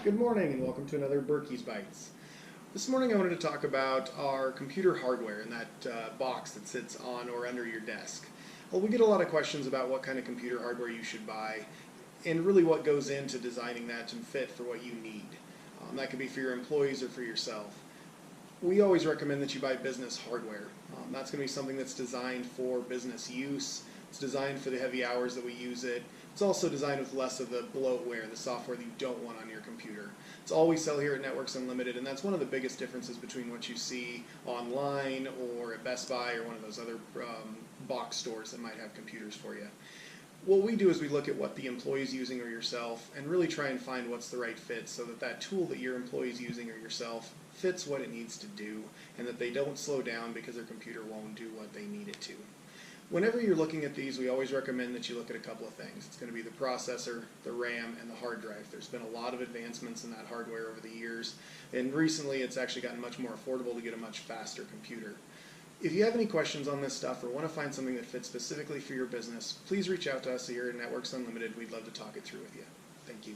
Good morning and welcome to another Burkey's Bytes. This morning I wanted to talk about our computer hardware in that box that sits on or under your desk. Well, we get a lot of questions about what kind of computer hardware you should buy and really what goes into designing that to fit for what you need. That could be for your employees or for yourself. We always recommend that you buy business hardware. That's going to be something that's designed for business use. It's designed for the heavy hours that we use it. It's also designed with less of the bloatware, the software that you don't want on your computer. It's all we sell here at Networks Unlimited, and that's one of the biggest differences between what you see online or at Best Buy or one of those other box stores that might have computers for you. What we do is we look at what the employee is using or yourself and really try and find what's the right fit so that that tool that your employee is using or yourself fits what it needs to do and that they don't slow down because their computer won't do what they need it to. Whenever you're looking at these, we always recommend that you look at a couple of things. It's going to be the processor, the RAM, and the hard drive. There's been a lot of advancements in that hardware over the years, and recently it's actually gotten much more affordable to get a much faster computer. If you have any questions on this stuff or want to find something that fits specifically for your business, please reach out to us here at Networks Unlimited. We'd love to talk it through with you. Thank you.